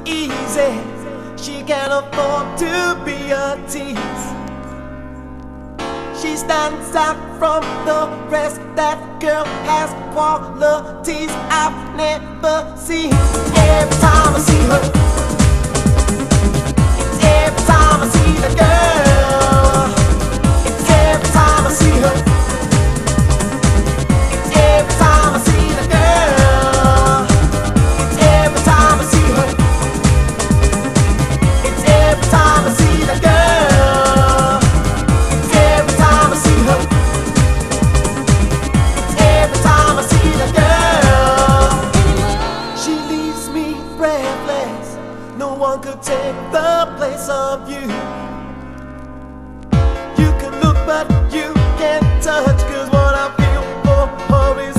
easy. She can't afford to be a tease. She stands out from the rest. That girl has qualities I've never seen. Every time I see her, it's every time I see the girl. It's every time I see her. It's every time I see the girl. It's every time I see her. It's every time I see the girl. It's every time I see her. It's every time I see the girl. She leaves me breathless. No one could take the place of you. You can look but you can't touch, 'cause what I feel for her is